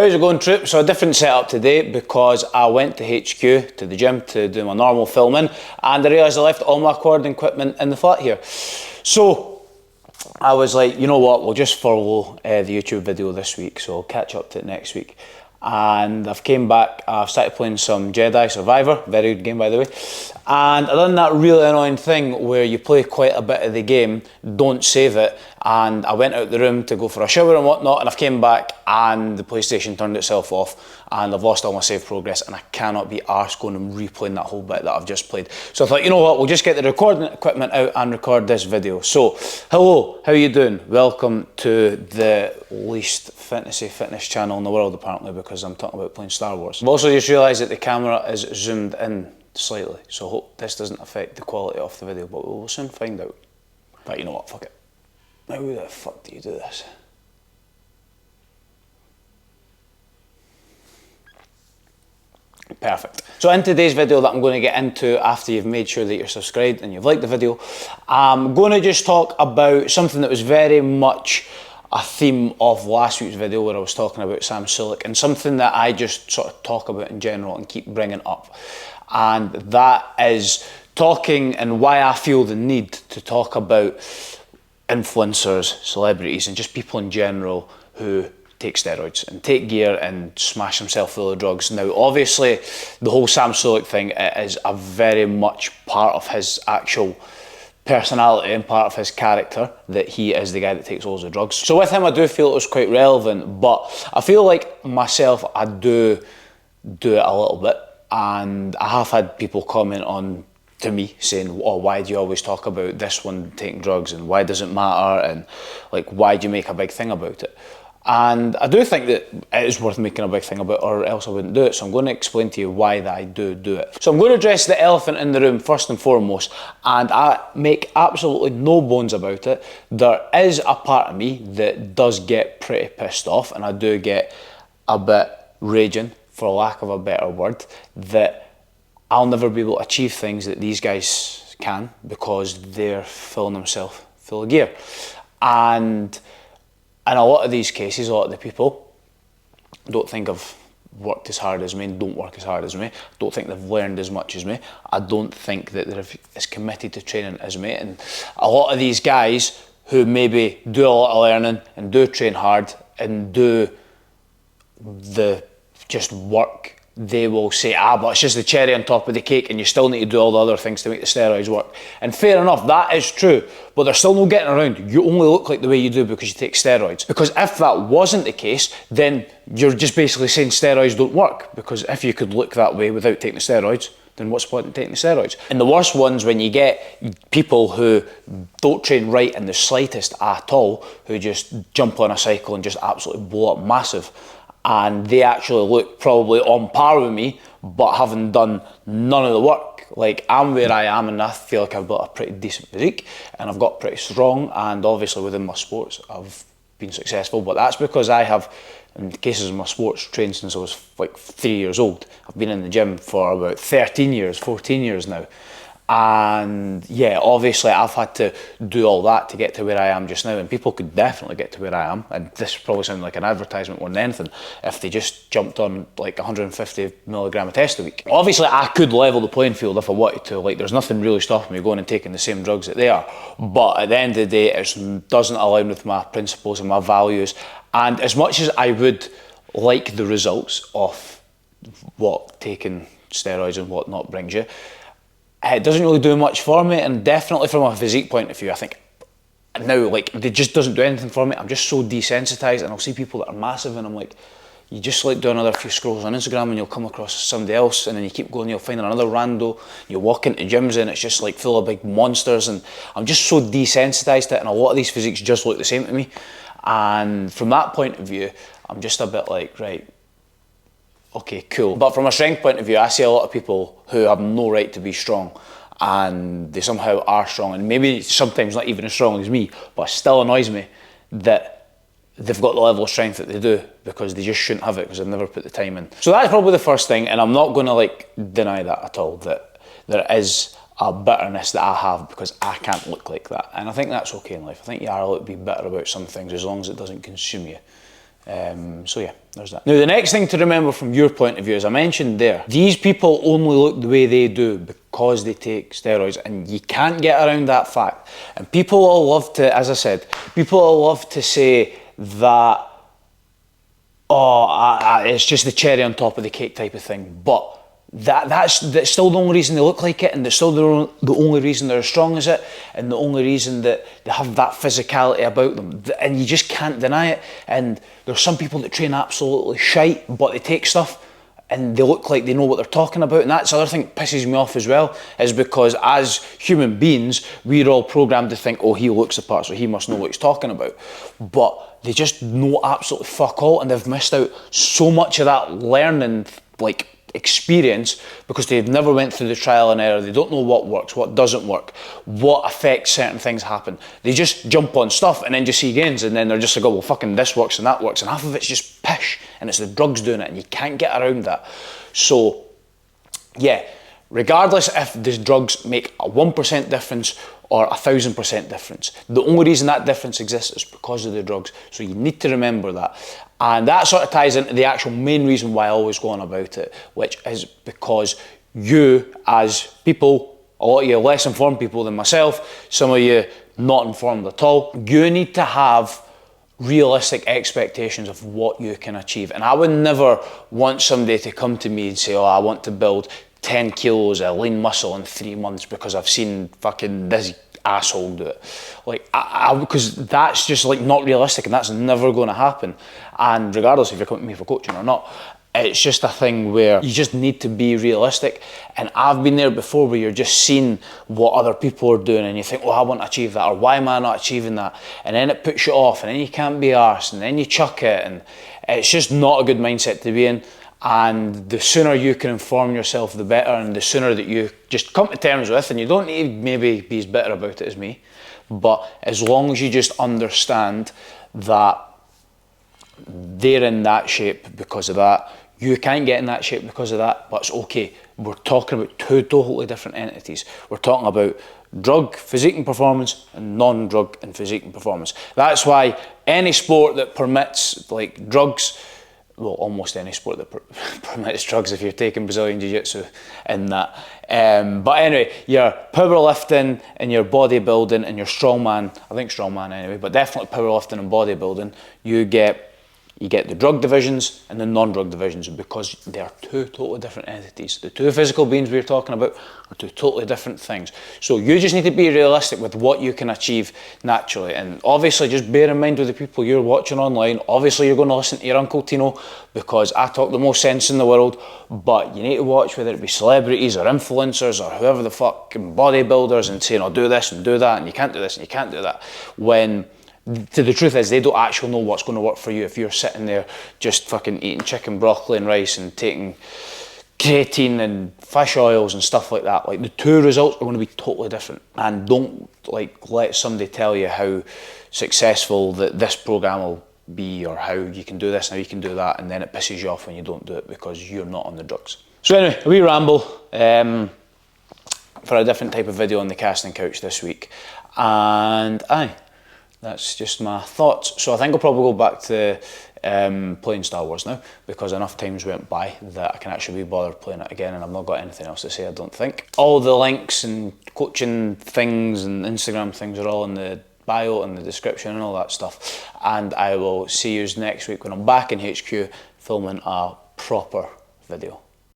How's it going, troop? So a different setup today because I went to HQ, to the gym, to do my normal filming, and I realised I left all my recording equipment in the flat here. So I was like, you know what, we'll just follow the YouTube video this week, so I'll catch up to it next week. And I've came back, I've started playing some Jedi Survivor, very good game by the way, and I've done that really annoying thing where you play quite a bit of the game, don't save it, and I went out the room to go for a shower and whatnot, and I've came back and the PlayStation turned itself off and I've lost all my save progress and I cannot be arsed going and replaying that whole bit that I've just played. So I thought, you know what, we'll just get the recording equipment out and record this video. So, hello, how you doing? Welcome to the least fitness channel in the world apparently, because I'm talking about playing Star Wars. I've also just realised that the camera is zoomed in slightly, so I hope this doesn't affect the quality of the video, but we'll soon find out. But you know what, fuck it. How the fuck do you do this? Perfect. So in today's video that I'm going to get into, after you've made sure that you're subscribed and you've liked the video, I'm going to just talk about something that was very much a theme of last week's video where I was talking about Sam Sulek, and something that I just sort of talk about in general and keep bringing up. And that is talking, and why I feel the need to talk about influencers, celebrities, and just people in general who take steroids and take gear and smash themselves full of drugs. Now, obviously, the whole Sam Sulek thing is a very much part of his actual personality and part of his character, that he is the guy that takes loads of drugs. So with him, I do feel it was quite relevant, but I feel like myself, I do it a little bit, and I have had people comment on to me saying, oh, why do you always talk about this one taking drugs, and why does it matter, and like, why do you make a big thing about it? And I do think that it is worth making a big thing about, or else I wouldn't do it. So I'm going to explain to you why that I do it. So I'm going to address the elephant in the room first and foremost, and I make absolutely no bones about it. There is a part of me that does get pretty pissed off, and I do get a bit raging, for lack of a better word, that I'll never be able to achieve things that these guys can because they're filling themselves full of gear. And in a lot of these cases, a lot of the people don't think I've worked as hard as me, and don't work as hard as me, don't think they've learned as much as me, I don't think that they're as committed to training as me. And a lot of these guys who maybe do a lot of learning and do train hard and do the just work, they will say, but it's just the cherry on top of the cake and you still need to do all the other things to make the steroids work. And fair enough, that is true, but there's still no getting around. You only look like the way you do because you take steroids. Because if that wasn't the case, then you're just basically saying steroids don't work, because if you could look that way without taking the steroids, then what's the point in taking the steroids? And the worst ones, when you get people who don't train right in the slightest at all, who just jump on a cycle and just absolutely blow up massive, and they actually look probably on par with me, but having done none of the work. Like, I'm where I am, and I feel like I've got a pretty decent physique, and I've got pretty strong, and obviously within my sports, I've been successful, but that's because I have, in the cases of my sports, trained since I was like 3 years old. I've been in the gym for about 13 years, 14 years now. And yeah, obviously I've had to do all that to get to where I am just now, and people could definitely get to where I am, and this probably sounds like an advertisement more than anything, if they just jumped on like 150 milligram of test a week. Obviously I could level the playing field if I wanted to, like there's nothing really stopping me going and taking the same drugs that they are, but at the end of the day it doesn't align with my principles and my values. And as much as I would like the results of what taking steroids and whatnot brings you, it doesn't really do much for me, and definitely from a physique point of view, I think now, like, it just doesn't do anything for me. I'm just so desensitized, and I'll see people that are massive, and I'm like, you just like do another few scrolls on Instagram and you'll come across somebody else, and then you keep going, you'll find another rando, you walk into gyms and it's just like full of big monsters, and I'm just so desensitized to it, and a lot of these physiques just look the same to me. And from that point of view, I'm just a bit like, right, okay, cool. But from a strength point of view, I see a lot of people who have no right to be strong, and they somehow are strong, and maybe sometimes not even as strong as me, but it still annoys me that they've got the level of strength that they do, because they just shouldn't have it, because they've never put the time in. So that's probably the first thing, and I'm not going to like deny that at all, that there is a bitterness that I have because I can't look like that, and I think that's okay in life. I think you are allowed to be bitter about some things as long as it doesn't consume you. So yeah, there's that. Now the next thing to remember from your point of view, as I mentioned there, these people only look the way they do because they take steroids, and you can't get around that fact. And people will love to, as I said, people will love to say that, oh, it's just the cherry on top of the cake type of thing, but that's still the only reason they look like it, and that's still the only reason they're as strong as it, and the only reason that they have that physicality about them, and you just can't deny it. And there's some people that train absolutely shite, but they take stuff and they look like they know what they're talking about, and that's the other thing that pisses me off as well, is because as human beings, we're all programmed to think, oh, he looks the part, so he must know what he's talking about. But they just know absolutely fuck all, and they've missed out so much of that learning, like, experience, because they've never went through the trial and error. They don't know what works, what doesn't work, what affects certain things happen. They just jump on stuff and then just see gains, and then they're just like, oh, well, fucking this works and that works, and half of it's just pish, and it's the drugs doing it, and you can't get around that. So yeah, regardless if the drugs make a 1% difference or 1,000% difference, the only reason that difference exists is because of the drugs. So you need to remember that. And that sort of ties into the actual main reason why I always go on about it, which is because you, as people, a lot of you less informed people than myself, some of you not informed at all, you need to have realistic expectations of what you can achieve. And I would never want somebody to come to me and say, oh, I want to build 10 kilos of lean muscle in 3 months because I've seen fucking this asshole do it. Like, because that's just like not realistic, and that's never going to happen. And regardless if you're coming to me for coaching or not, it's just a thing where you just need to be realistic. And I've been there before, where you're just seeing what other people are doing and you think, oh, I want to achieve that, or why am I not achieving that? And then it puts you off, and then you can't be arsed, and then you chuck it, and it's just not a good mindset to be in. And the sooner you can inform yourself, the better, and the sooner that you just come to terms with, and you don't need to maybe be as bitter about it as me, but as long as you just understand that they're in that shape because of that, you can't get in that shape because of that, but it's okay. We're talking about two totally different entities. We're talking about drug physique and performance and non-drug and physique and performance. That's why any sport that permits like drugs, well, almost any sport that permits drugs, if you're taking Brazilian Jiu-Jitsu in that. But anyway, your powerlifting and your bodybuilding and your strongman, I think strongman anyway, but definitely powerlifting and bodybuilding, you get the drug divisions and the non-drug divisions, because they are two totally different entities. The two physical beings we're talking about are two totally different things. So you just need to be realistic with what you can achieve naturally. And obviously just bear in mind with the people you're watching online, obviously you're going to listen to your Uncle Tino, because I talk the most sense in the world, but you need to watch whether it be celebrities or influencers or whoever the fucking bodybuilders, and saying, oh, do this and do that, and you can't do this and you can't do that, when the truth is they don't actually know what's going to work for you. If you're sitting there just fucking eating chicken, broccoli and rice and taking creatine and fish oils and stuff like that, like the two results are going to be totally different. And don't like let somebody tell you how successful that this program will be, or how you can do this and how you can do that, and then it pisses you off when you don't do it because you're not on the drugs. So anyway, we ramble for a different type of video on the casting couch this week, and that's just my thoughts. So I think I'll probably go back to playing Star Wars now, because enough times went by that I can actually be bothered playing it again, and I've not got anything else to say, I don't think. All the links and coaching things and Instagram things are all in the bio and the description and all that stuff. And I will see you next week when I'm back in HQ filming a proper video.